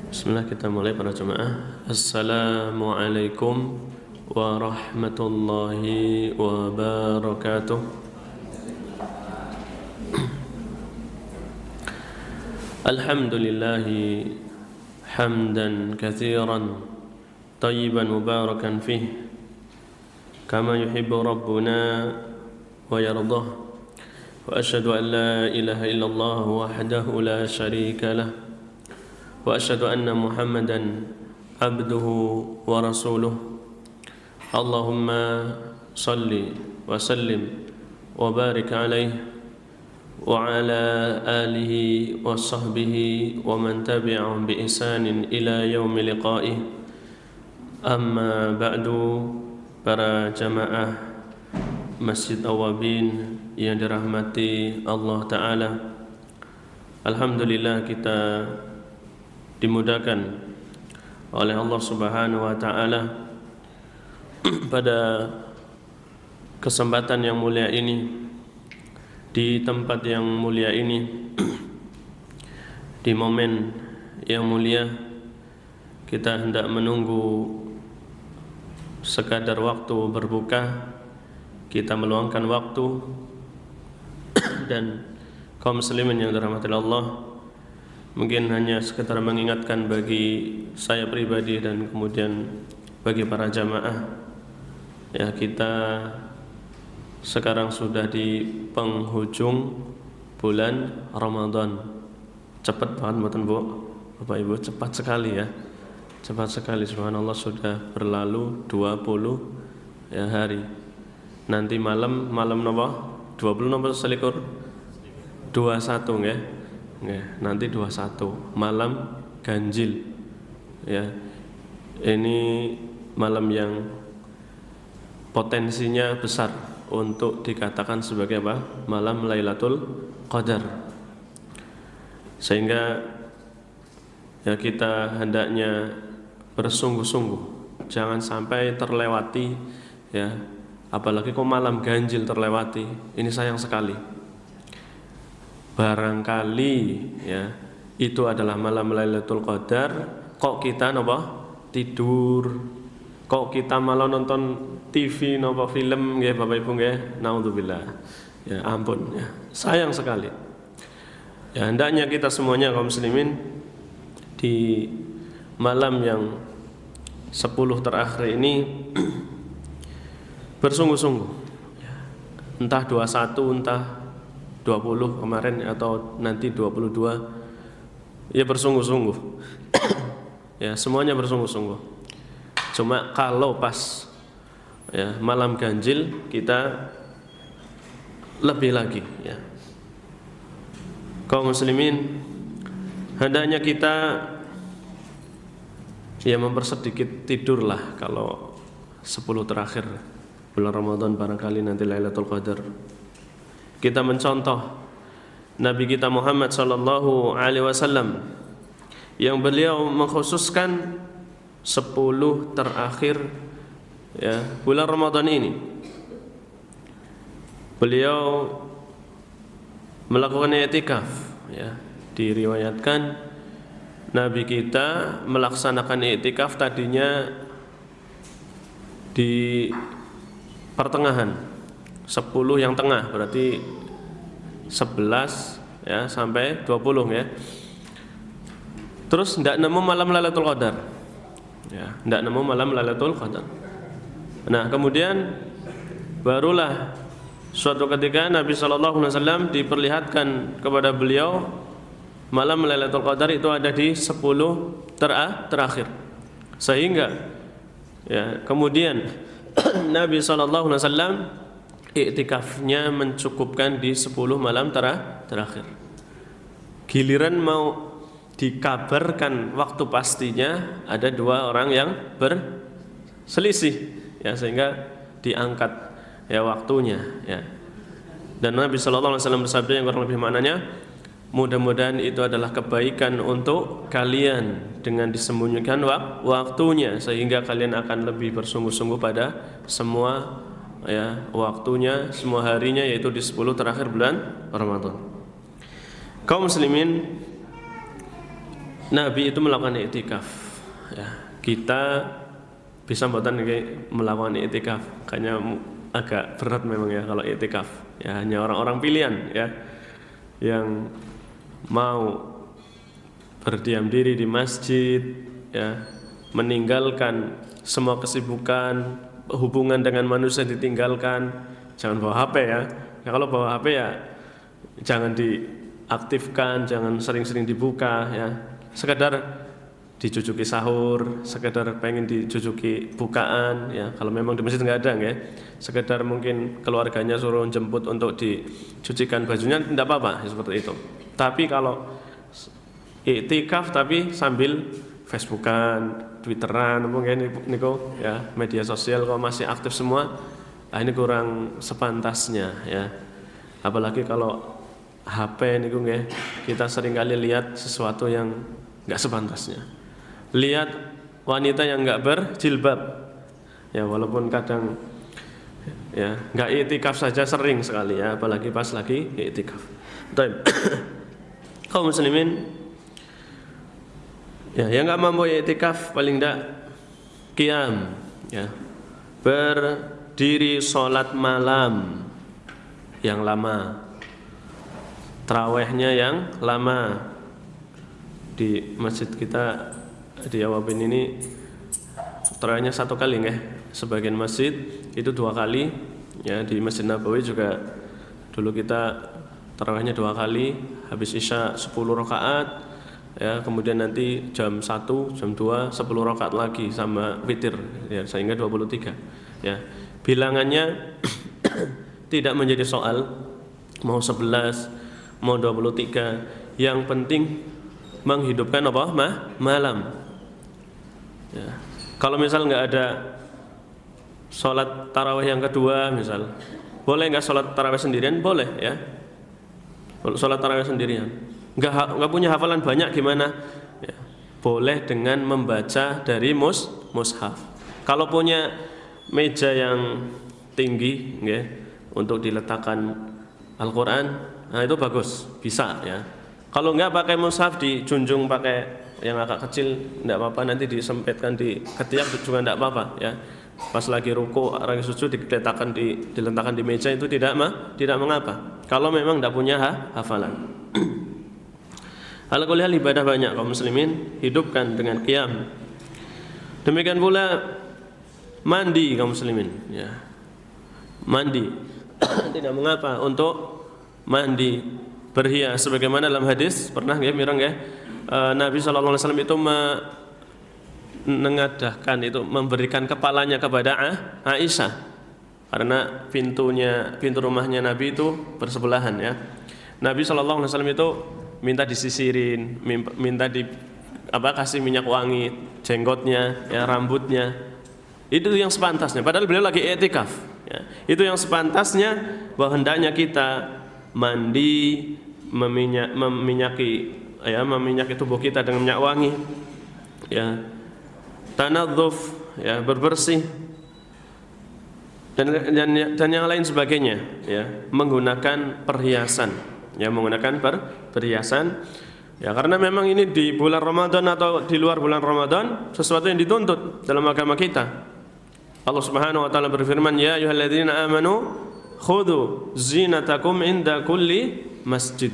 Bismillah, kita mulai para jemaah. Assalamualaikum warahmatullahi wabarakatuh. Alhamdulillahi hamdan katsiran tayyiban mubarakan fih kama yuhibbu rabbuna wa yardah. Wa asyhadu an la ilaha illallah wahdahu la syarika lah. Wa asyhadu anna Muhammadan abduhu wa rasuluh. Allahumma salli wa sallim wa barik alaihi wa ala alihi wa sahbihi wa man tabi'ahum bi ihsanin ila yaumi liqa'ih. Amma ba'du, para jamaah Masjid Awabin yang dirahmati Allah Ta'ala, alhamdulillah kita dimudahkan oleh Allah Subhanahu wa Ta'ala pada kesempatan yang mulia ini, di tempat yang mulia ini, di momen yang mulia, kita hendak menunggu sekadar waktu berbuka, kita meluangkan waktu dan kaum muslimin yang dirahmati Allah, mungkin hanya sekedar mengingatkan bagi saya pribadi dan kemudian bagi para jamaah, ya, kita sekarang sudah di penghujung bulan Ramadan. Cepat banget mboten Bu, Bapak Ibu, cepat sekali ya. Cepat sekali, subhanallah, sudah berlalu 20 ya hari. Nanti malam napa? 20 napa selikur? 21 ya. Nanti 21 malam ganjil ya. Ini malam yang potensinya besar untuk dikatakan sebagai apa? Malam Lailatul Qadar. Sehingga ya kita hendaknya bersungguh-sungguh, jangan sampai terlewati ya. Apalagi kok malam ganjil terlewati, ini sayang sekali. Barangkali ya itu adalah malam Lailatul Qadar, kok kita napa tidur, kok kita malah nonton TV napa film nggih Bapak Ibu nggih, naudzubillah. Ya ampun ya, sayang sekali. Ya hendaknya kita semuanya kaum muslimin di malam yang 10 terakhir ini bersungguh-sungguh ya. Entah 21, entah 20 kemarin atau nanti 22, ya bersungguh-sungguh. Ya semuanya bersungguh-sungguh. Cuma kalau pas ya malam ganjil kita lebih lagi ya. Kaum muslimin hendaknya kita ya mempersedikit tidurlah kalau 10 terakhir bulan Ramadan, barangkali nanti Lailatul Qadar. Kita mencontoh Nabi kita Muhammad sallallahu alaihi wasallam yang beliau mengkhususkan 10 terakhir ya bulan Ramadan ini. Beliau melakukan i'tikaf ya. Diriwayatkan Nabi kita melaksanakan i'tikaf tadinya di pertengahan 10 yang tengah, berarti 11 ya sampai 20 ya. Terus tidak nemu malam Lailatul Qadar. Ya, tidak nemu malam Lailatul Qadar. Nah, kemudian barulah suatu ketika Nabi sallallahu alaihi wasallam diperlihatkan kepada beliau malam Lailatul Qadar itu ada di 10 terakhir. Sehingga ya, kemudian Nabi sallallahu alaihi wasallam iktikafnya mencukupkan di 10 malam terakhir. Giliran mau dikabarkan waktu pastinya, ada 2 orang yang selisih ya, sehingga diangkat ya waktunya ya. Dan Nabi sallallahu alaihi wasallam bersabda yang kurang lebih maknanya, mudah-mudahan itu adalah kebaikan untuk kalian dengan disembunyikan waktunya, sehingga kalian akan lebih bersungguh-sungguh pada semua ya waktunya, semua harinya, yaitu di 10 terakhir bulan Ramadan. Kaum muslimin, Nabi itu melakukan i'tikaf ya. Kita bisa mboten melakukan i'tikaf, kayaknya agak berat memang ya kalau i'tikaf. Ya hanya orang-orang pilihan ya yang mau berdiam diri di masjid ya, meninggalkan semua kesibukan, hubungan dengan manusia ditinggalkan. Jangan bawa HP ya. Ya kalau bawa HP ya jangan diaktifkan, jangan sering-sering dibuka ya. Sekedar dicucuki sahur, sekedar pengen dicucuki bukaan ya. Kalau memang di masjid nggak ada ya, sekedar mungkin keluarganya suruh jemput untuk dicucikan bajunya, tidak apa-apa ya, seperti itu. Tapi kalau i'tikaf tapi sambil Facebookan, Twitteran mungkin niku ya, media sosial kok masih aktif semua, nah ini kurang sepantasnya ya. Apalagi kalau HP niku nggih, kita sering kali lihat sesuatu yang nggak sepantasnya. Lihat wanita yang nggak berjilbab ya, walaupun kadang ya nggak i'tikaf saja sering sekali ya, apalagi pas lagi i'tikaf. Baik. Kaum muslimin ya, yang nggak mampu i'tikaf paling tidak qiyam ya, berdiri sholat malam yang lama, tarawihnya yang lama. Di masjid kita di Awabin ini tarawihnya 1 kali nggih. Sebagian masjid itu 2 kali ya. Di Masjid Nabawi juga dulu kita tarawihnya 2 kali, habis Isya 10 rakaat ya, kemudian nanti jam 1, jam 2 10 rakaat lagi sama witir ya, sehingga 23 ya. Bilangannya tidak menjadi soal, mau 11 mau 23, yang penting menghidupkan apa? Malam ya. Kalau misal nggak ada sholat tarawih yang kedua misal, boleh nggak sholat tarawih sendirian? Boleh ya, sholat tarawih sendirian. Nggak punya hafalan banyak gimana ya, boleh dengan membaca dari mushaf. Kalau punya meja yang tinggi ya, untuk diletakkan Al-Quran, nah itu bagus, bisa ya. Kalau enggak pakai mushaf, dijunjung pakai yang agak kecil, enggak apa-apa, nanti disempitkan di ketiak juga enggak apa-apa ya. Pas lagi ruku, lagi sujud diletakkan di meja, itu tidak mengapa. Kalau memang enggak punya hafalan. Ala-kulli hal ibadah banyak kaum muslimin, hidupkan dengan qiyam. Demikian pula mandi kaum muslimin ya. Mandi tidak mengapa untuk mandi, berhias sebagaimana dalam hadis pernah nggih mireng nggih, Nabi sallallahu alaihi wasallam itu menengadahkan, itu memberikan kepalanya kepada Aisyah, karena pintu rumahnya Nabi itu bersebelahan ya. Nabi sallallahu alaihi wasallam itu minta disisirin, minta kasih minyak wangi jenggotnya ya, rambutnya. Itu yang sepantasnya, padahal beliau lagi i'tikaf ya. Itu yang sepantasnya, bahwa hendaknya kita mandi, meminyaki tubuh kita dengan minyak wangi ya, tanadzuf ya, berbersih dan yang lain sebagainya ya, menggunakan perhiasan ya, perhiasan ya, karena memang ini di bulan Ramadan atau di luar bulan Ramadan sesuatu yang dituntut dalam agama kita. Allah Subhanahu wa taala berfirman, ya ayyuhalladzina amanu khudhu zinatakum inda kulli masjid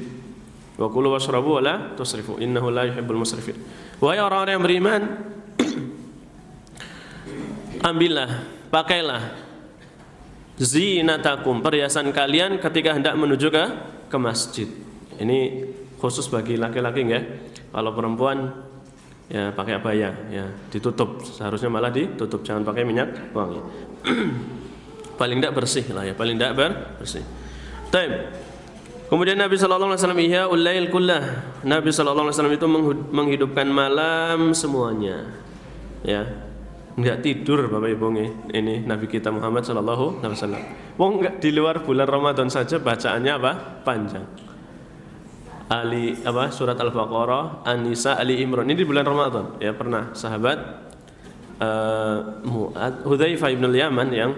wa kulu washrabu wa la tusrifu innahu la yuhibbul musrifin. Wahai orang-orang yang beriman, ambillah, pakailah zinatakum, perhiasan kalian ketika hendak menuju ke masjid. Ini khusus bagi laki-laki ya. Kalau perempuan ya pakai abaya ya, ditutup, seharusnya malah ditutup, jangan pakai minyak wangi. Paling tidak bersih lah ya, paling tidak bersih. Baik. Kemudian Nabi sallallahu alaihi wasallam ihya'ul lail kullah. Nabi sallallahu alaihi wasallam itu menghidupkan malam semuanya. Ya. enggak tidur Bapak Ibu ini Nabi kita Muhammad sallallahu alaihi wasallam. Wong enggak di luar bulan Ramadan saja bacaannya apa? Panjang. Surat Al-Baqarah, An-Nisa, Ali Imran. Ini di bulan Ramadan. Ya, pernah sahabat Hudzaifah bin Yaman yang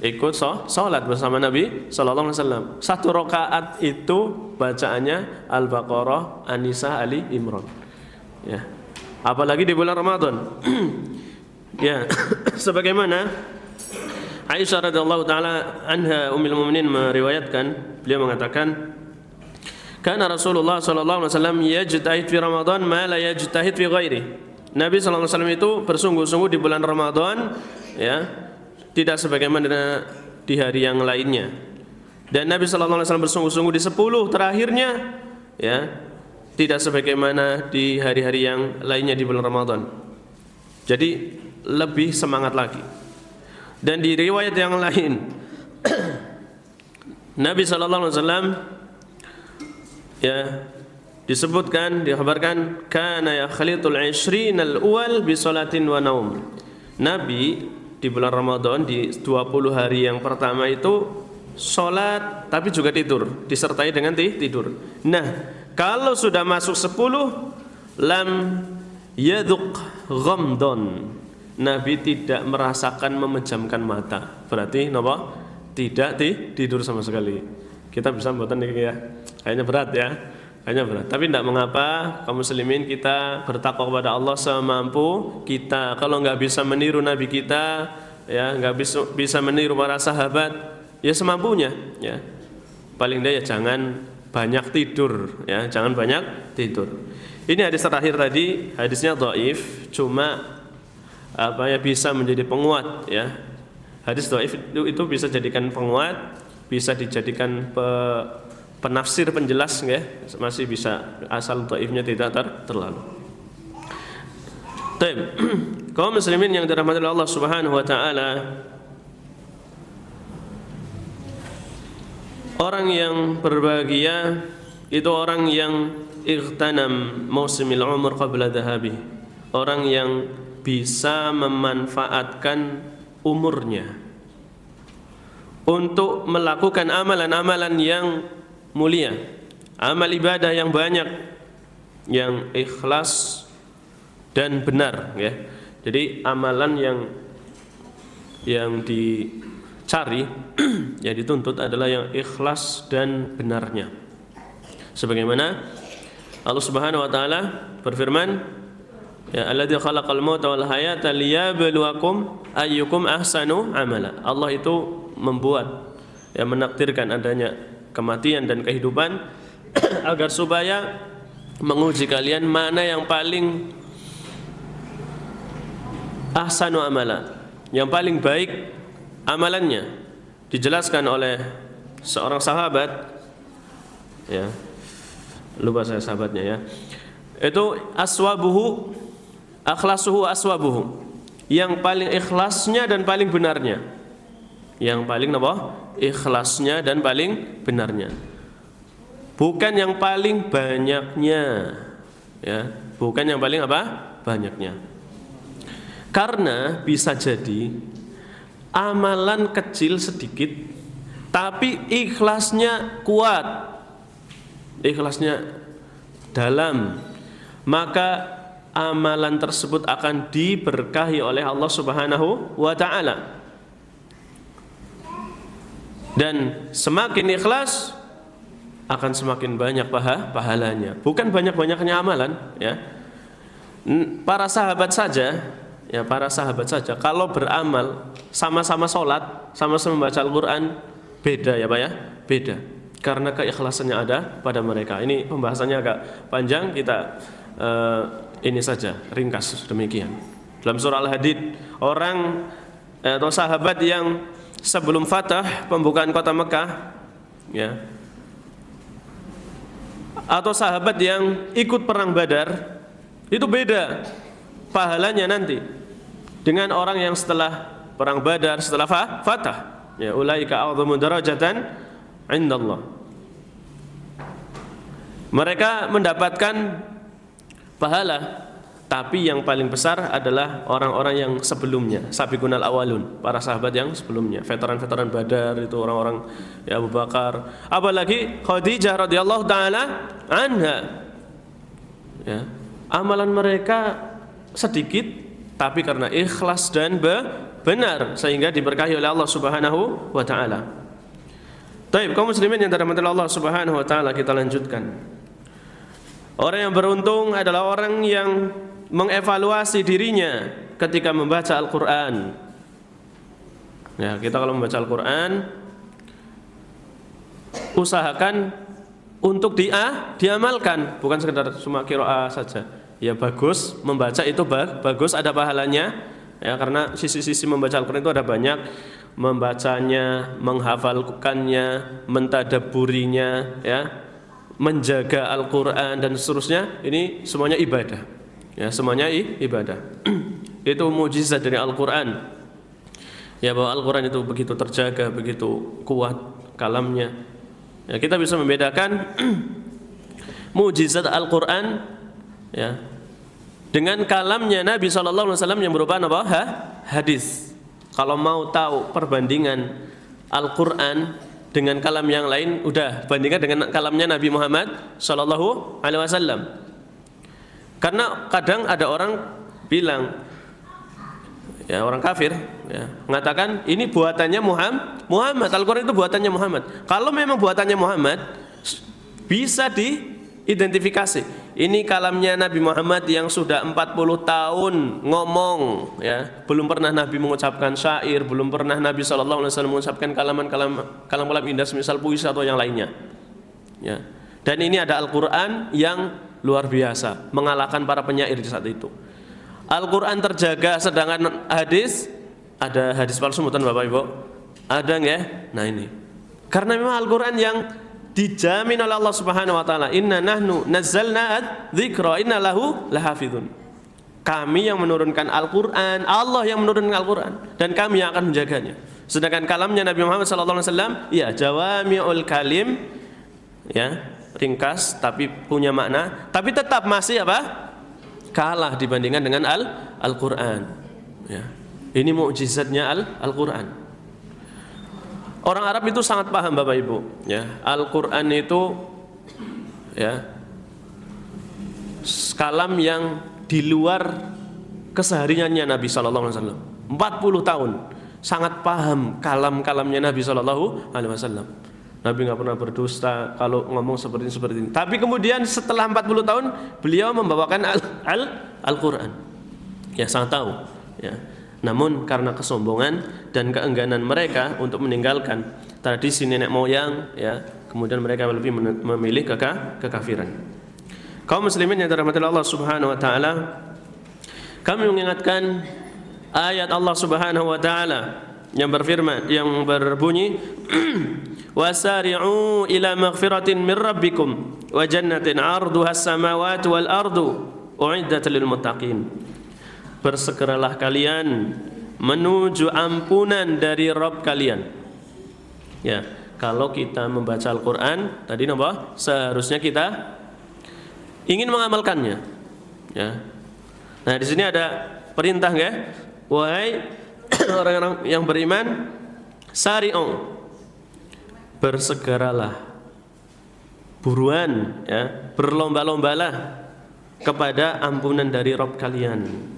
ikut sholat bersama Nabi sallallahu alaihi wasallam. Satu rakaat itu bacaannya Al-Baqarah, An-Nisa, Ali Imran. Ya. Apalagi di bulan Ramadan. Ya, sebagaimana Aisyah radhiyallahu taala anha ummul mukminin meriwayatkan, beliau mengatakan, "Kana Rasulullah sallallahu alaihi wasallam yajtahid fi Ramadan ma la yajtahid fi ghairi." Nabi sallallahu alaihi wasallam itu bersungguh-sungguh di bulan Ramadan, ya, tidak sebagaimana di hari yang lainnya. Dan Nabi sallallahu alaihi wasallam bersungguh-sungguh di 10 terakhirnya, ya, tidak sebagaimana di hari-hari yang lainnya di bulan Ramadan. Jadi lebih semangat lagi. Dan di riwayat yang lain Nabi sallallahu alaihi wasallam, ya, disebutkan, dikabarkan, kana yakhlitul 20 al-awwal bi salatin wa naum. Nabi di bulan Ramadan di 20 hari yang pertama itu salat tapi juga tidur, disertai dengan tidur. Nah, kalau sudah masuk 10 lam yadhuq ghamdon, Nabi tidak merasakan memejamkan mata. Berarti napa? Tidak tidur sama sekali. Kita bisa mboten niki ya. Kayaknya berat ya. Kayaknya berat. Tapi tidak mengapa, kaum muslimin kita bertakwa kepada Allah semampu kita. Kalau nggak bisa meniru Nabi kita, ya, nggak bisa meniru para sahabat, ya semampunya, ya. Paling tidak ya jangan banyak tidur, ya, jangan banyak tidur. Ini hadis terakhir tadi, hadisnya dhaif, cuma bisa menjadi penguat, ya. Hadis dhaif itu bisa jadikan penguat, bisa dijadikan penafsir penjelas, ya. Masih bisa, asal dhaifnya tidak terlalu. Baik. Kaum muslimin yang dirahmati Allah Subhanahu wa taala, orang yang berbahagia itu orang yang ightanam mausimil umur qabla dhahabi. Orang yang bisa memanfaatkan umurnya untuk melakukan amalan-amalan yang mulia, amal ibadah yang banyak, yang ikhlas dan benar, ya. Jadi amalan yang dicari, yang dituntut adalah yang ikhlas dan benarnya. Sebagaimana Allah Subhanahu wa taala berfirman, ya, alladzi khalaqal mauta wal hayata liyabluwakum ayyukum ahsanu amala. Allah itu membuat, ya, menakdirkan adanya kematian dan kehidupan agar supaya menguji kalian mana yang paling ahsanu amala, yang paling baik amalannya. Dijelaskan oleh seorang sahabat, ya, lupa saya sahabatnya, ya, itu aswabuhu akhlasuhu aswabuhu, yang paling ikhlasnya dan paling benarnya. Yang paling apa? Ikhlasnya dan paling benarnya. Bukan yang paling banyaknya, ya, bukan yang paling apa? Banyaknya. Karena bisa jadi amalan kecil sedikit tapi ikhlasnya kuat, ikhlasnya dalam, maka amalan tersebut akan diberkahi oleh Allah Subhanahu wa taala. Dan semakin ikhlas akan semakin banyak pahalanya. Bukan banyak-banyaknya amalan, ya. Para sahabat saja, ya, para sahabat saja kalau beramal sama-sama sholat, sama-sama membaca Al-Qur'an, beda, ya Pak, ya, beda. Karena keikhlasannya ada pada mereka. Ini pembahasannya agak panjang, kita ini saja ringkas demikian. Dalam surah Al-Hadid, orang atau sahabat yang sebelum Fatah pembukaan kota Mekah, ya, atau sahabat yang ikut perang Badar, itu beda pahalanya nanti dengan orang yang setelah perang Badar, setelah Fatah, ya, ulaika a'dhamu darajatan indallah. Mereka mendapatkan pahala Tapi yang paling besar adalah orang-orang yang sebelumnya, sabiqunal awalun, para sahabat yang sebelumnya, veteran-veteran Badar itu orang-orang ya Abu Bakar, apalagi Khadijah radhiyallahu taala anha. Ya, amalan mereka sedikit tapi karena ikhlas dan benar sehingga diberkahi oleh Allah Subhanahu wa taala. Baik, kaum muslimin yang dirahmati Allah Subhanahu wa taala, kita lanjutkan. Orang yang beruntung adalah orang yang mengevaluasi dirinya ketika membaca Al-Quran. Ya, kita kalau membaca Al-Quran, usahakan untuk diamalkan, bukan sekedar cuma qiraah saja. Ya bagus, membaca itu bagus, ada pahalanya. Ya, karena sisi-sisi membaca Al-Quran itu ada banyak. Membacanya, menghafalkannya, mentadabburinya, ya, menjaga Al-Quran dan seterusnya. Ini semuanya ibadah. Ya, semuanya ibadah. Itu mukjizat dari Al-Quran. Ya, bahwa Al-Quran itu begitu terjaga, begitu kuat kalamnya. Ya, kita bisa membedakan mukjizat Al-Quran ya dengan kalamnya Nabi SAW yang berupa apa? Hadis. Kalau mau tahu perbandingan Al-Quran dengan kalam yang lain, udah bandingkan dengan kalamnya Nabi Muhammad SAW. Karena kadang ada orang bilang, ya orang kafir, ya, mengatakan ini buatannya Muhammad, Al-Quran itu buatannya Muhammad. Kalau memang buatannya Muhammad, bisa diidentifikasi. Ini kalamnya Nabi Muhammad yang sudah 40 tahun ngomong, ya, belum pernah Nabi mengucapkan syair, belum pernah Nabi SAW mengucapkan kalam-kalam indah semisal puisi atau yang lainnya. Ya. Dan ini ada Al-Quran yang luar biasa, mengalahkan para penyair di saat itu. Al-Quran terjaga, sedangkan hadis, ada hadis palsu bukan Bapak Ibu? Ada nggak? Nah ini, karena memang Al-Quran yang dijamin oleh Allah Subhanahu Wa Taala. Inna nahnu nazzalna dzikra inna lahu lahafidun. Kami yang menurunkan Al-Quran, Allah yang menurunkan Al-Quran, dan kami yang akan menjaganya. Sedangkan kalamnya Nabi Muhammad SAW, ya jawami'ul kalim, ya, ringkas tapi punya makna, tapi tetap masih apa? Kalah dibandingkan dengan Al-Quran. Ya. Ini mukjizatnya Al-Quran. Orang Arab itu sangat paham Bapak Ibu. Ya. Al-Quran itu ya kalam yang di luar kesehariannya Nabi SAW. 40 tahun sangat paham kalamnya Nabi SAW. Nabi nggak pernah berdusta kalau ngomong seperti ini. Tapi kemudian setelah 40 tahun beliau membawakan Al-Quran. Ya sangat tahu. Ya. Namun karena kesombongan dan keengganan mereka untuk meninggalkan tradisi nenek moyang, ya, kemudian mereka lebih memilih kekafiran. Kaum muslimin yang dirahmati Allah Subhanahu Wa Taala, kami mengingatkan ayat Allah Subhanahu Wa Taala yang berfirman, yang berbunyi wasari'u ila maghfiratin min rabbikum wa jannatin 'arduha as-samawati wal ardu u'iddat lil muttaqin. Bersegeralah kalian menuju ampunan dari Rabb kalian. Ya, kalau kita membaca Al-Qur'an tadi napa? Seharusnya kita ingin mengamalkannya. Ya. Nah, di sini ada perintah nggih? Wahai orang-orang yang beriman, sari'u, bersegeralah, buruan, ya, berlomba-lombalah kepada ampunan dari Rabb kalian.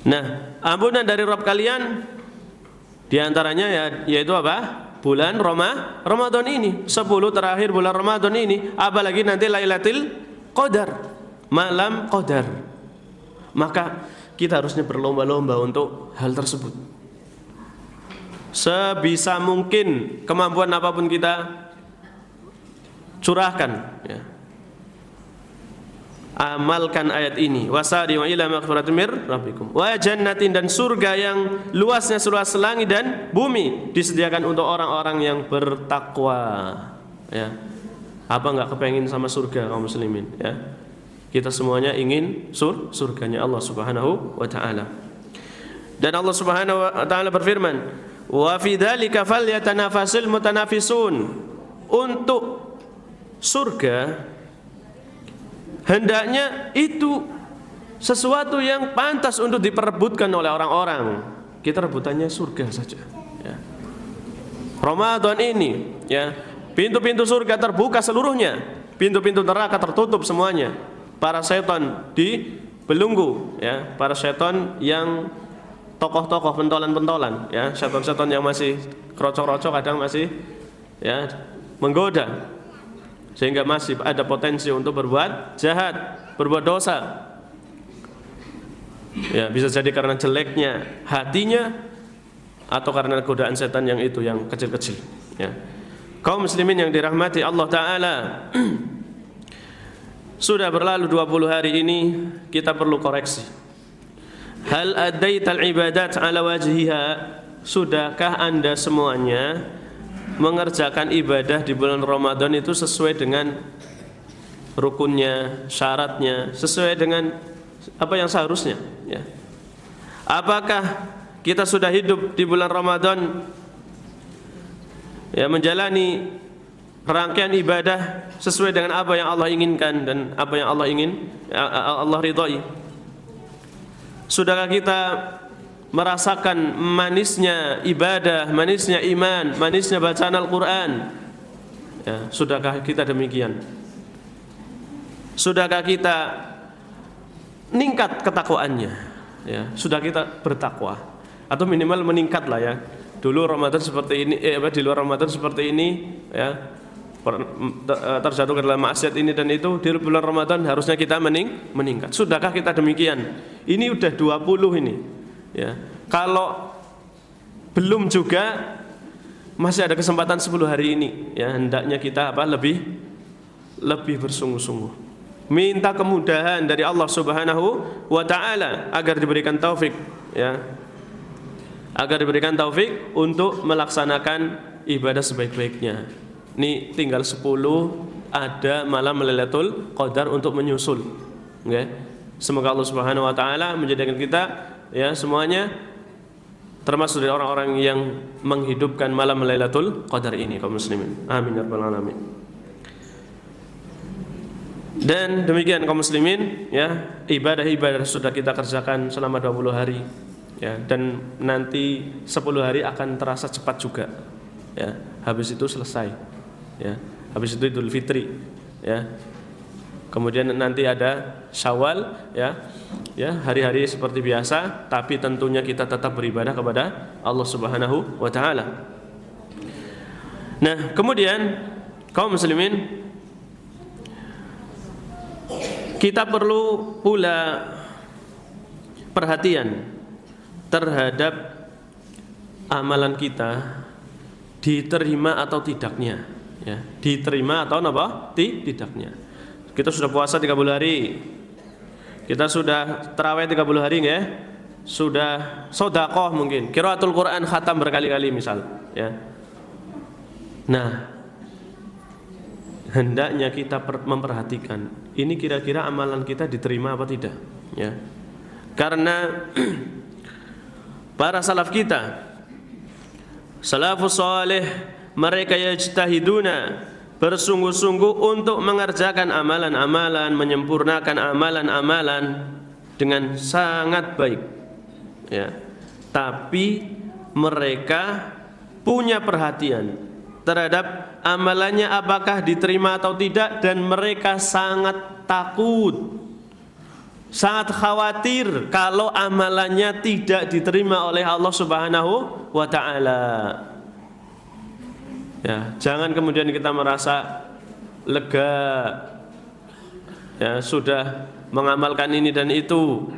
Nah, ampunan dari Rabb kalian diantaranya yaitu apa? Bulan Ramadan ini, 10 terakhir bulan Ramadan ini, apalagi nanti Lailatul Qadar, malam Qadar. Maka kita harusnya berlomba-lomba untuk hal tersebut. Sebisa mungkin, kemampuan apapun kita curahkan, ya. Amalkan ayat ini. Wasari'u ila maghfiratin mir rabbikum wa jannatin, dan surga yang luasnya seluas langit dan bumi disediakan untuk orang-orang yang bertakwa. Ya. Apa enggak kepengen sama surga kaum muslimin, ya? Kita semuanya ingin surganya Allah Subhanahu wa taala. Dan Allah Subhanahu wa taala berfirman, "Wa fi dzalika falyatanafasul mutanafisun." Untuk surga hendaknya itu sesuatu yang pantas untuk diperebutkan oleh orang-orang. Kita rebutannya surga saja, ya. Ramadan ini, ya, pintu-pintu surga terbuka seluruhnya, pintu-pintu neraka tertutup semuanya. Para setan dibelenggu, ya, para setan yang tokoh-tokoh pentolan-pentolan, ya, setan-setan yang masih krocok-krocok kadang masih, ya, menggoda, sehingga masih ada potensi untuk berbuat jahat, berbuat dosa. Ya, bisa jadi karena jeleknya hatinya atau karena godaan setan yang itu yang kecil-kecil, ya. Kaum muslimin yang dirahmati Allah Ta'ala, sudah berlalu 20 hari ini, kita perlu koreksi. Hal adaital ibadat ala wajhiha, sudahkah Anda semuanya mengerjakan ibadah di bulan Ramadan itu sesuai dengan rukunnya, syaratnya, sesuai dengan apa yang seharusnya, ya. Apakah kita sudah hidup di bulan Ramadan, ya, menjalani rangkaian ibadah sesuai dengan apa yang Allah inginkan dan apa yang Allah ridhai? Sudahkah kita merasakan manisnya ibadah, manisnya iman, manisnya bacaan Al-Quran, ya, sudahkah kita demikian? Sudahkah kita meningkat ketakwaannya, ya, sudah kita bertakwa atau minimal meningkat lah, ya. Dulu Ramadan seperti ini, di luar Ramadan seperti ini, ya, terjatuh ke dalam maksiat ini dan itu. Di bulan Ramadan harusnya kita meningkat. Sudahkah kita demikian? Ini udah 20 ini, ya. Kalau belum juga, masih ada kesempatan 10 hari ini, ya, hendaknya kita lebih bersungguh-sungguh, minta kemudahan dari Allah Subhanahu wa Ta'ala agar diberikan taufik, ya, agar diberikan taufik untuk melaksanakan ibadah sebaik-baiknya. Ini tinggal 10, ada malam Lailatul Qadar untuk menyusul, okay? Semoga Allah Subhanahu wa Ta'ala menjadikan kita, ya, semuanya termasuk dari orang-orang yang menghidupkan malam Lailatul Qadar ini, kaum muslimin. Amin ya rabbal alamin. Dan demikian kaum muslimin, ya, ibadah-ibadah sudah kita kerjakan selama 20 hari, ya, dan nanti 10 hari akan terasa cepat juga, ya. Habis itu selesai, ya. Habis itu Idul Fitri, ya. Kemudian nanti ada Syawal, ya, hari-hari seperti biasa, tapi tentunya kita tetap beribadah kepada Allah Subhanahu wa Ta'ala. Nah, kemudian kaum muslimin, kita perlu pula perhatian terhadap amalan kita diterima atau tidaknya, ya. Diterima atau apa? Tidaknya. Kita sudah puasa 30 hari, kita sudah tarawih 30 hari, ya. Sudah sedekah mungkin, qiraatul Quran khatam berkali-kali misal, ya. Nah, hendaknya kita memperhatikan ini kira-kira amalan kita diterima apa tidak, ya. Karena para salaf kita, salafus salih, mereka yajtahiduna, bersungguh-sungguh untuk mengerjakan amalan-amalan, menyempurnakan amalan-amalan dengan sangat baik, ya. Tapi mereka punya perhatian terhadap amalannya apakah diterima atau tidak, dan mereka sangat takut, sangat khawatir kalau amalannya tidak diterima oleh Allah Subhanahu wa Ta'ala. Ya, jangan kemudian kita merasa lega, ya, sudah mengamalkan ini dan itu,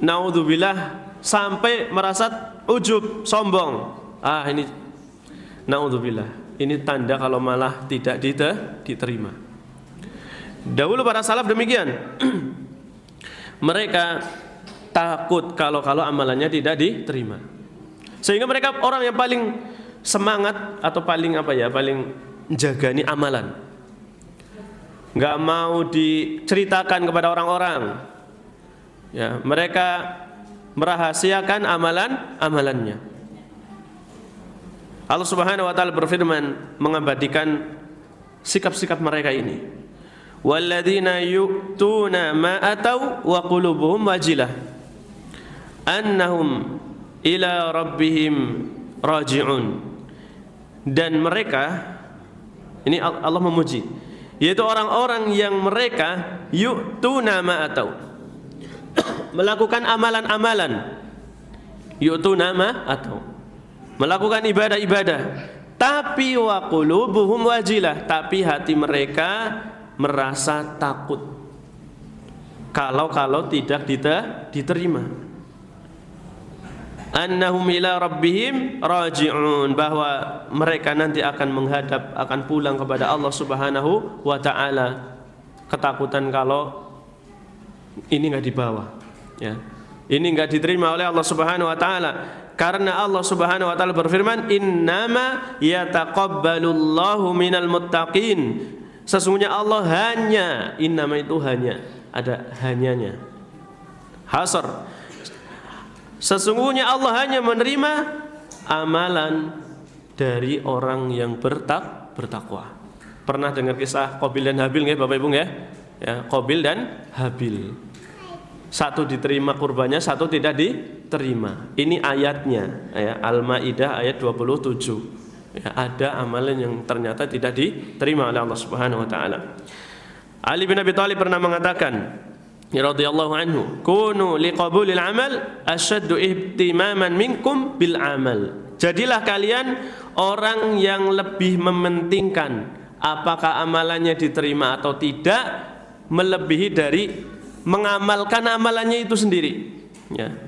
naudzubillah, sampai merasa ujub, sombong. Ini naudzubillah, ini tanda kalau malah tidak diterima. Dahulu para salaf demikian. Mereka takut kalau amalannya tidak diterima, sehingga mereka orang yang paling semangat atau paling paling jagani amalan, nggak mau diceritakan kepada orang-orang, ya. Mereka merahasiakan amalannya. Allah Subhanahu wa Ta'ala berfirman mengabadikan sikap-sikap mereka ini. walladzina yu'tuna ma atau wa qulubuhum wajilah annahum ila rabbihim raji'un. Dan mereka, ini Allah memuji, yaitu orang-orang yang mereka yu'tuna ma atau melakukan amalan-amalan, yu'tuna ma atau melakukan ibadah-ibadah, tapi wa qulubuhum wajilah, tapi hati mereka merasa takut kalau tidak diterima. Annahum ila rabbihim raji'un, bahwa mereka nanti akan menghadap, akan pulang kepada Allah Subhanahu wa ta'ala. Ketakutan kalau ini enggak dibawa, ya. Ini enggak diterima oleh Allah Subhanahu wa ta'ala. Karena Allah Subhanahu wa ta'ala berfirman, innama yataqabbalullahu minal muttaqin. Sesungguhnya Allah hanya, innama itu hanya, ada hanyanya, hasr. Sesungguhnya Allah hanya menerima amalan dari orang yang bertakwa. Pernah dengar kisah Qabil dan Habil nggih Bapak Ibu nggih? Ya, Qabil dan Habil. Satu diterima kurbannya, satu tidak diterima. Ini ayatnya, ya, Al-Maidah ayat 27. Ya, ada amalan yang ternyata tidak diterima oleh Allah Subhanahu wa taala. Ali bin Abi Thalib pernah mengatakan, radhiyallahu anhu, kunu liqabulil amal asyaddu ihtimaman minkum bil amal. Jadilah kalian orang yang lebih mementingkan apakah amalannya diterima atau tidak, melebihi dari mengamalkan amalannya itu sendiri, ya.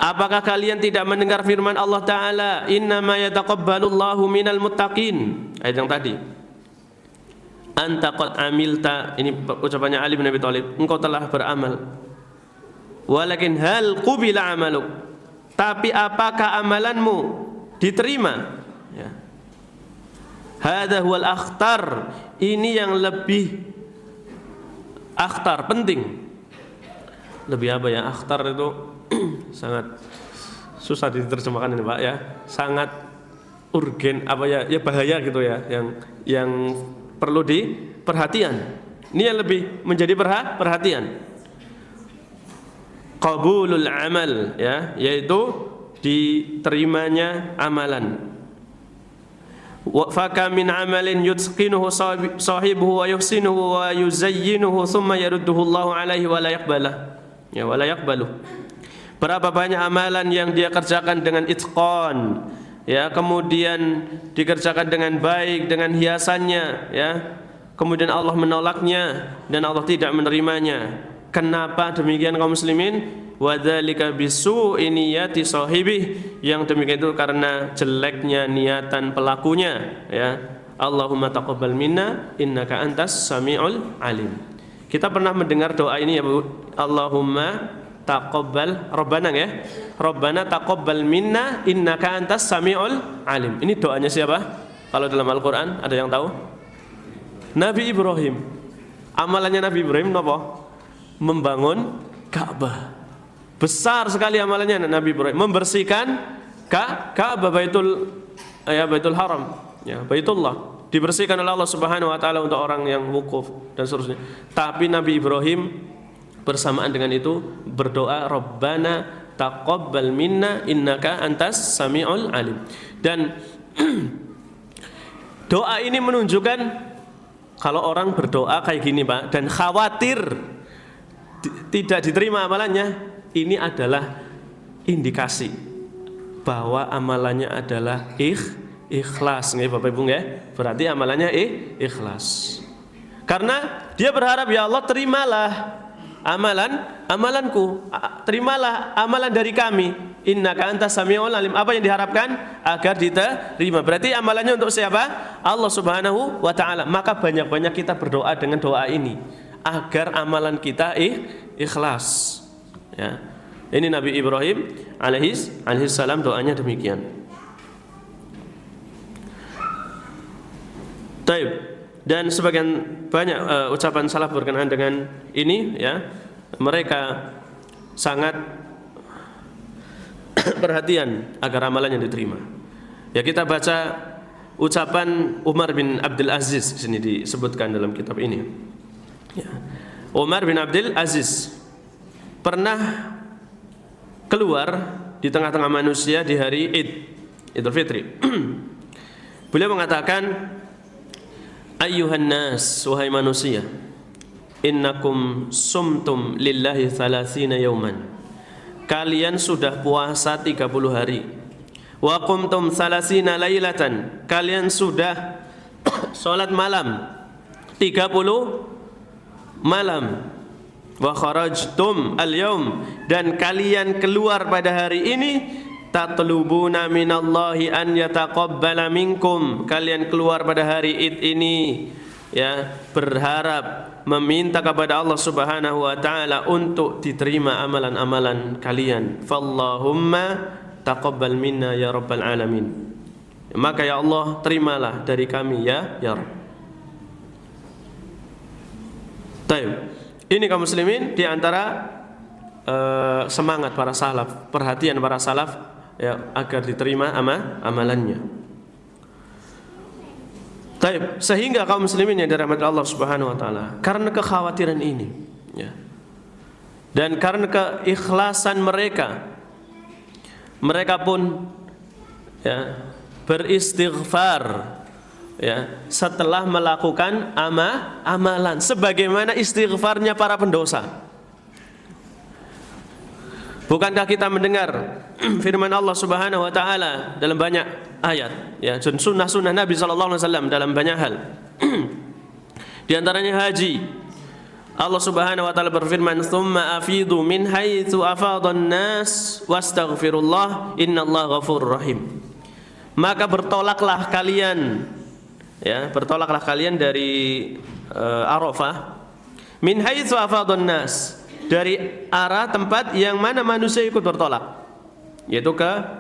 Apakah kalian tidak mendengar firman Allah Ta'ala, innama yataqabbalullahu minal muttaqin, ayat yang tadi. Anta qad amilta, ini ucapannya Ali bin Abi Thalib, engkau telah beramal. Walakin hal qubila amaluk, tapi apakah amalanmu diterima? Ya. Hadza huwal akhtar, ini yang lebih akhtar, penting. Lebih apa ya? Akhtar itu sangat susah diterjemahkan ini Pak, ya. Sangat urgen, apa ya? Ya bahaya gitu ya, yang perlu diperhatian. Ini yang lebih menjadi perhatian. Qabulul amal, ya, yaitu diterimanya amalan. Wa faka min amalin yutqinuhu sahibuhu wa yuhsinuhu wa yuzayyinuhu thumma yarudduhu Allahu alaihi wa la yaqbalah. Ya, wa la yaqbalu. Berapa banyak amalan yang dia kerjakan dengan itqan, ya, kemudian dikerjakan dengan baik, dengan hiasannya, ya, kemudian Allah menolaknya dan Allah tidak menerimanya. Kenapa demikian kaum muslimin? Wadzalika bisu'i niyati sahibih, yang demikian itu karena jeleknya niatan pelakunya, ya. Allahumma taqabbal minna innaka antas samiul alim. Kita pernah mendengar doa ini ya Bu. Allahumma taqabbal, Rabbana ya. Rabbana taqabbal minna innaka antas samiul alim. Ini doanya siapa? Kalau dalam Al-Qur'an ada yang tahu? Nabi Ibrahim. Amalannya Nabi Ibrahim apa? Membangun Ka'bah. Besar sekali amalannya Nabi Ibrahim, membersihkan Ka'bah, Baitul Haram, ya, Baitullah, dibersihkan oleh Allah Subhanahu wa taala untuk orang yang wukuf dan seterusnya. Tapi Nabi Ibrahim bersamaan dengan itu berdoa, Rabbana taqabbal minna innaka antas samiul alim. Dan doa ini menunjukkan kalau orang berdoa kayak gini Pak, dan khawatir tidak diterima amalannya, ini adalah indikasi bahwa amalannya adalah ikhlas, nggih Bapak Ibu nggih? Berarti amalannya ikhlas. Karena dia berharap, ya Allah terimalah amalanku, terimalah amalan dari kami. Innaka antas samiul alim. Apa yang diharapkan? Agar diterima. Berarti amalannya untuk siapa? Allah Subhanahu wa taala. Maka banyak-banyak kita berdoa dengan doa ini agar amalan kita ikhlas. Ya. Ini Nabi Ibrahim alaihi salam doanya demikian. Taib. Dan sebagian banyak ucapan salaf berkenaan dengan ini, ya. Mereka sangat perhatian agar amalannya diterima. Ya, kita baca ucapan Umar bin Abdul Aziz, di sini disebutkan dalam kitab ini. Ya. Umar bin Abdul Aziz pernah keluar di tengah-tengah manusia di hari Idul Fitri. Beliau mengatakan, ayyuhan nas, wahai manusia, innakum sumtum lillahi 30 yauman. Kalian sudah puasa 30 hari. Wa qumtum 30 lailatan. Kalian sudah salat malam 30 malam. Wa kharajtum al-yaum, dan kalian keluar pada hari ini tatlubuna minallahi an yataqabbala minkum. Kalian keluar pada hari Id ini, ya, berharap meminta kepada Allah Subhanahu wa taala untuk diterima amalan-amalan kalian. Fallahumma taqabbal minna ya rabbal alamin. Maka ya Allah, terimalah dari kami ya Rabb. Baik. Ini kaum muslimin di antara semangat para salaf, perhatian para salaf, ya, agar diterima amalannya. Baik, sehingga kaum muslimin yang dirahmati Allah Subhanahu wa taala, karena kekhawatiran ini, ya, dan karena keikhlasan mereka pun, ya, beristighfar, ya, setelah melakukan amalan sebagaimana istighfarnya para pendosa. Bukankah kita mendengar firman Allah Subhanahu wa taala dalam banyak ayat, ya, dan sunnah-sunnah Nabi sallallahu alaihi wasallam dalam banyak hal. Di antaranya haji. Allah Subhanahu wa taala berfirman, "Tsumma afidu min haitsu afadhan nas wastaghfirullah innallaha ghafurur rahim." Maka bertolaklah kalian, ya, bertolaklah kalian dari Arafah, min haitsu afadhan nas, dari arah tempat yang mana manusia ikut bertolak, yaitu ke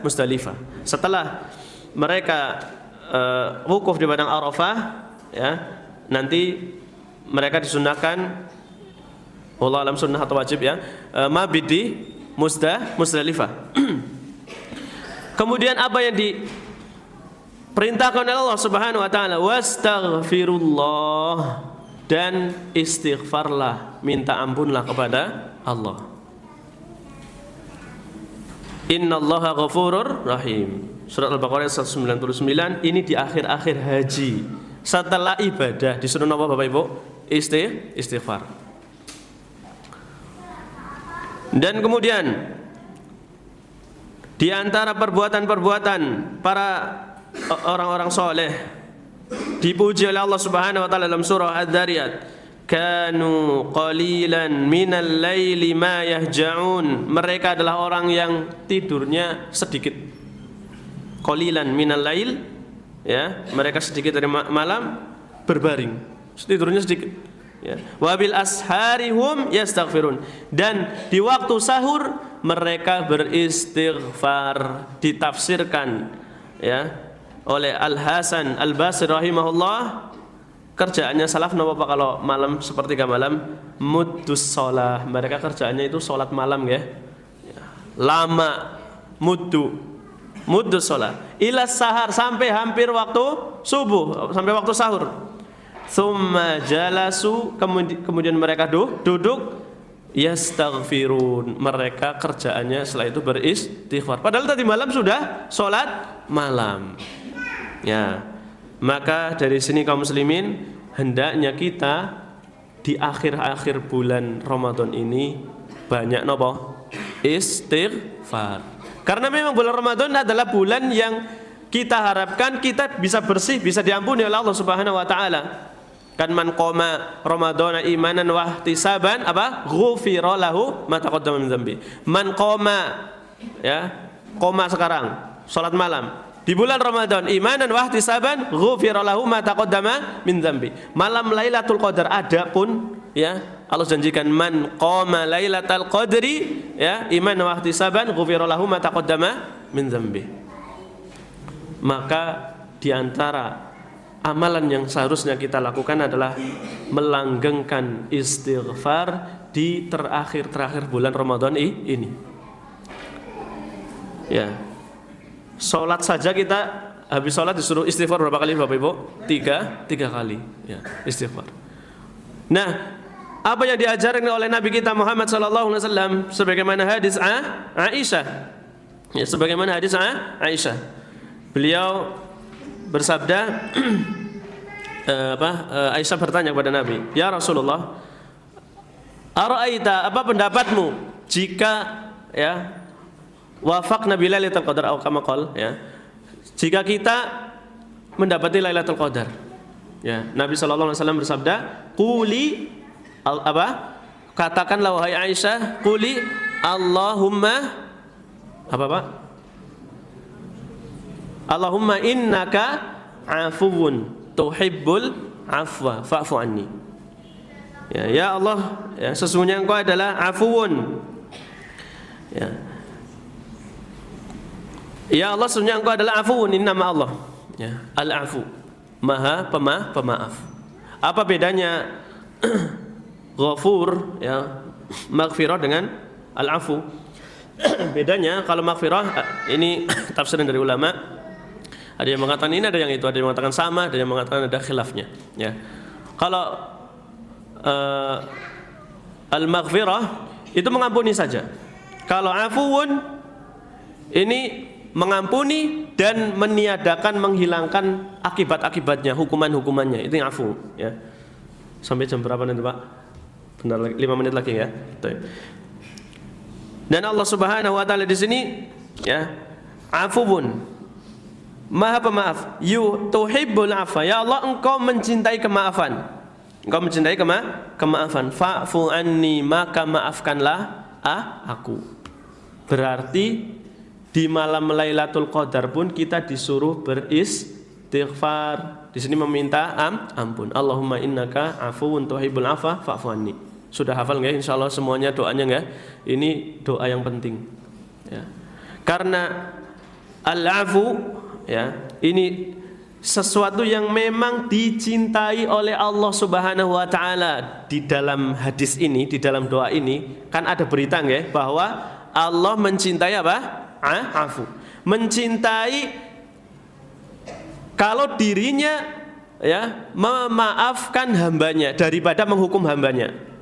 Muzdalifah. Setelah mereka wukuf di padang Arafah, ya, nanti mereka disunahkan, wallahu alam sunnah atau wajib, ya, mabit di Muzdalifah. Kemudian apa yang diperintahkan oleh Allah Subhanahu wa taala? Wastaghfirullah, dan istighfarlah, minta ampunlah kepada Allah. Innallaha ghafurur rahim. Surat Al-Baqarah 199. Ini di akhir-akhir haji. Setelah ibadah disuruh apa Bapak Ibu? Istighfar. Dan kemudian di antara perbuatan-perbuatan para orang-orang soleh dipuji oleh Allah Subhanahu wa taala dalam surah Adz-Dzariyat, kanu qalilan minal laili ma yahja'un. Mereka adalah orang yang tidurnya sedikit. Qalilan minal lail, ya, mereka sedikit dari malam berbaring, tidurnya sedikit, ya. Wabil ashari hum yastaghfirun, dan di waktu sahur mereka beristighfar. Ditafsirkan, ya, oleh Al-Hasan Al-Basri rahimahullah, kerjaannya salaf napa Pak kalau malam sepertiga malam? Muddus shalah. Mereka kerjaannya itu salat malam, ya. Lama, muddus shalah ila sahar, sampai hampir waktu subuh, sampai waktu sahur. Tsumma jalasu, kemudian mereka duduk, yastaghfirun, mereka kerjaannya setelah itu beristighfar. Padahal tadi malam sudah salat malam. Ya, maka dari sini kaum muslimin, hendaknya kita di akhir-akhir bulan Ramadan ini banyak nopo? Istighfar. Karena memang bulan Ramadan adalah bulan yang kita harapkan kita bisa bersih, bisa diampuni oleh Allah Subhanahu wa taala. Kan man qoma ramadhana imanan wa ihtisaban, apa? Ghufira lahu ma taqaddama min dzambi. Man qoma, ya, qoma sekarang, salat malam di bulan Ramadan imanan wa ihtisaban, ghufira lahu ma taqaddama min dzambi. Malam Lailatul Qadar ada pun, ya, Allah janjikan man qoma Lailatul Qadri, ya, iman wa ihtisaban, ghufira lahu ma taqaddama min dzambi. Maka di antara amalan yang seharusnya kita lakukan adalah melanggengkan istighfar di terakhir bulan Ramadan ini. Ya, salat saja kita habis sholat disuruh istighfar berapa kali Bapak Ibu? Tiga kali ya, istighfar. Nah, apa yang diajarkan oleh Nabi kita Muhammad sallallahu alaihi wasallam sebagaimana hadis Aisyah. Ya, sebagaimana hadis Aisyah. Beliau bersabda Aisyah bertanya kepada Nabi, "Ya Rasulullah, ara'aita, apa pendapatmu jika ya wafaqna bi Lailatul Qadar atau kama qala ya, jika kita mendapati Lailatul Qadar?" Ya, Nabi sallallahu alaihi wasallam bersabda, "Quli katakanlah wahai Aisyah, quli Allahumma apa Pak? Allahumma innaka afuwun tuhibbul afwa fa'fu anni." Ya Allah, ya, sesungguhnya Engkau adalah afuwun. Ya Allah, sesungguhnya Engkau adalah afuwun, ini nama Allah. Ya, al-afu, Maha pemaaf. Apa bedanya Ghafur ya, maghfirah dengan al-afu? Bedanya kalau maghfirah ini tafsiran dari ulama. Ada yang mengatakan ini, ada yang itu, ada yang mengatakan sama, ada yang mengatakan ada khilafnya. Ya. Kalau al-maghfirah itu mengampuni saja. Kalau afuun ini mengampuni dan meniadakan, menghilangkan akibat-akibatnya, hukuman-hukumannya. Itu yang afu. Ya. Sampai jam berapa nanti Pak? Benar, 5 menit lagi ya. Dan Allah Subhanahu wa taala di sini ya, afuun, Maha pemaaf. Tuhibbul afwa. Ya Allah, Engkau mencintai kemaafan. Engkau mencintai kemaafan. Fa'fu anni, maka maafkanlah aku. Berarti di malam Lailatul Qadar pun kita disuruh beristighfar. Di sini meminta ampun. Allahumma innaka afuwun tuhibbul afwa fa'fu anni. Sudah hafal nggak? Insyaallah semuanya doanya nggak? Ini doa yang penting. Ya. Karena al-afu ya, ini sesuatu yang memang dicintai oleh Allah Subhanahu wa taala. Di dalam hadis ini, di dalam doa ini kan ada berita nggak bahwa Allah mencintai apa? Afu. Mencintai kalau dirinya ya memaafkan hambanya daripada menghukum hambanya.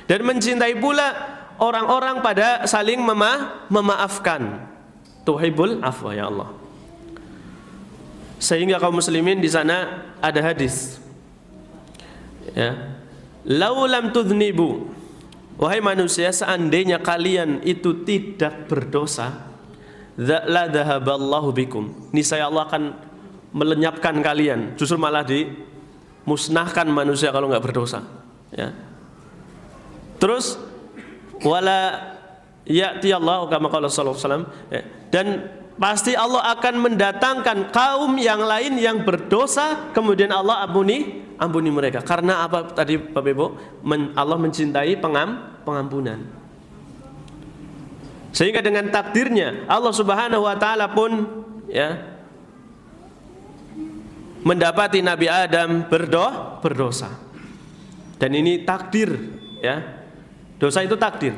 Dan mencintai pula orang-orang pada saling memaafkan. Tuhibbul afwa ya Allah. Sehingga kaum muslimin di sana ada hadis. Ya. Lau lam tudhnibu, wahai manusia, seandainya kalian itu tidak berdosa, la dhahaballahu bikum. Niscaya Allah akan melenyapkan kalian. Justru malah dimusnahkan manusia kalau enggak berdosa. Ya. Terus wala ya'ti Allah kama qala sallallahu alaihi wasallam, dan pasti Allah akan mendatangkan kaum yang lain yang berdosa, kemudian Allah ampuni mereka. Karena apa tadi Bapak Ibu? Allah mencintai pengampunan. Sehingga dengan takdirnya Allah Subhanahu wa taala pun ya mendapati Nabi Adam berdosa. Dan ini takdir ya. Dosa itu takdir.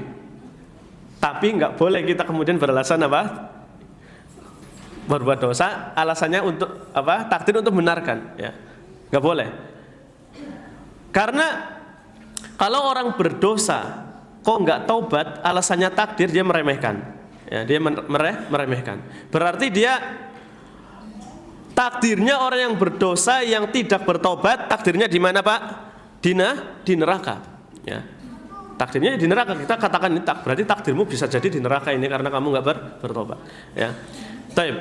Tapi enggak boleh kita kemudian beralasan apa? Berbuat dosa alasannya untuk apa? Takdir untuk membenarkan ya. Enggak boleh. Karena kalau orang berdosa kok enggak taubat, alasannya takdir, dia meremehkan. Ya, dia meremehkan. Berarti dia takdirnya orang yang berdosa yang tidak bertobat, takdirnya di mana, Pak? Di neraka. Ya. Takdirnya di neraka. Kita katakan ini berarti takdirmu bisa jadi di neraka ini karena kamu enggak bertobat. Ya. Taib.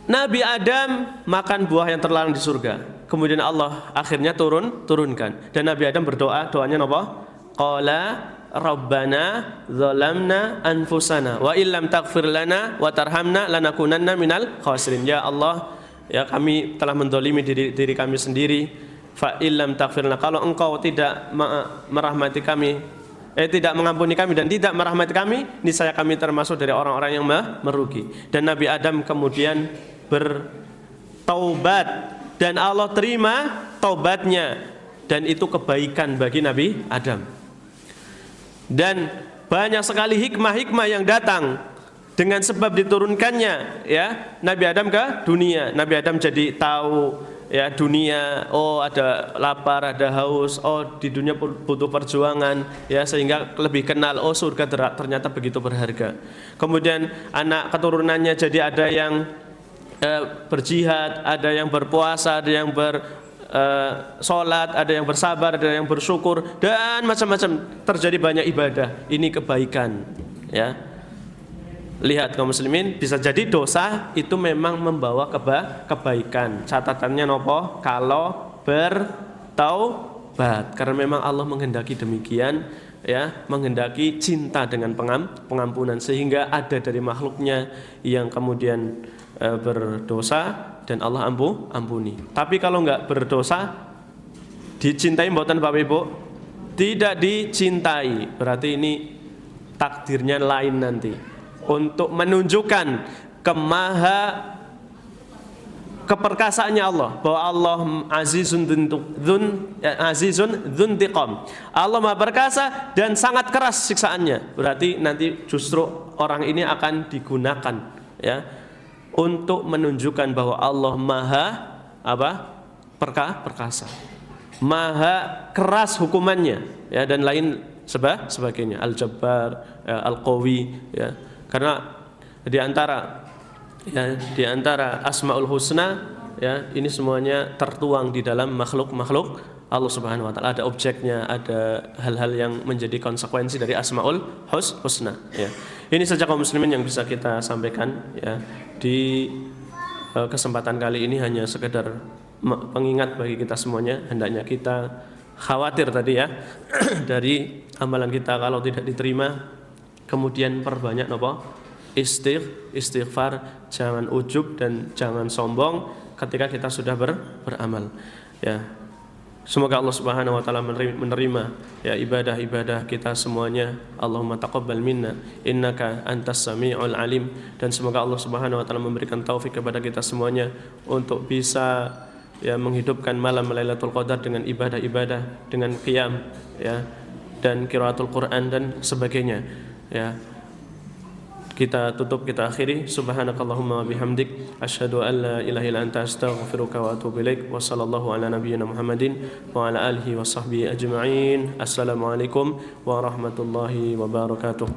Nabi Adam makan buah yang terlarang di surga. Kemudian Allah akhirnya turunkan. Dan Nabi Adam berdoa, doanya apa? Qala Rabbana zalamna anfusana wa illam taghfir lana wa tarhamna lanakunanna minal khasirin. Ya Allah, ya kami telah mendolimi diri kami sendiri. Fa illam taghfir lana, kalau Engkau tidak merahmati kami, tidak mengampuni kami dan tidak merahmati kami, niscaya kami termasuk dari orang-orang yang merugi. Dan Nabi Adam kemudian bertaubat dan Allah terima taubatnya, dan itu kebaikan bagi Nabi Adam. Dan banyak sekali hikmah-hikmah yang datang dengan sebab diturunkannya ya Nabi Adam ke dunia. Nabi Adam jadi tahu ya dunia, oh ada lapar, ada haus, oh di dunia butuh perjuangan ya, sehingga lebih kenal oh surga ternyata begitu berharga. Kemudian anak keturunannya jadi ada yang berjihad, ada yang berpuasa, ada yang sholat, ada yang bersabar, ada yang bersyukur, dan macam-macam, terjadi banyak ibadah. Ini kebaikan ya. Lihat kaum muslimin, bisa jadi dosa itu memang membawa kebaikan. Catatannya nopo? Kalau bertaubat, karena memang Allah menghendaki demikian ya, menghendaki cinta dengan pengampunan, sehingga ada dari makhluknya yang kemudian berdosa dan Allah ampuni. Tapi kalau enggak berdosa, dicintai mboten Bapak Ibu? Tidak dicintai. Berarti ini takdirnya lain nanti, untuk menunjukkan keperkasaannya Allah, bahwa Allah azizun dzuntiqam. Allah Maha perkasa dan sangat keras siksaannya. Berarti nanti justru orang ini akan digunakan ya untuk menunjukkan bahwa Allah Maha perkasa, Maha keras hukumannya ya, dan lain sebagainya. Al-Jabbar, Al-Qawi ya. Karena di antara Asmaul Husna ya, ini semuanya tertuang di dalam makhluk Allah Subhanahu wa taala. Ada objeknya, ada hal-hal yang menjadi konsekuensi dari Asmaul Husna ya. Ini saja kaum muslimin yang bisa kita sampaikan ya di kesempatan kali ini, hanya sekedar pengingat bagi kita semuanya. Hendaknya kita khawatir tadi ya dari amalan kita kalau tidak diterima, kemudian perbanyak istighfar, jangan ujub dan jangan sombong ketika kita sudah beramal ya. Semoga Allah Subhanahu wa taala menerima ya ibadah-ibadah kita semuanya. Allahumma taqabbal minna innaka antas samiul alim. Dan semoga Allah Subhanahu wa taala memberikan taufik kepada kita semuanya untuk bisa ya menghidupkan malam Lailatul Qadar dengan ibadah-ibadah, dengan qiyam ya, dan qiraatul Quran dan sebagainya ya. Kita tutup, kita akhiri. Subhanakallahumma wa bihamdik, asyhadu an la ilaha illa anta, astaghfiruka wa atubu ilaik. Wa sallallahu ala nabiyyina Muhammadin wa ala alihi wa sahbihi ajma'in. Assalamualaikum warahmatullahi wabarakatuh.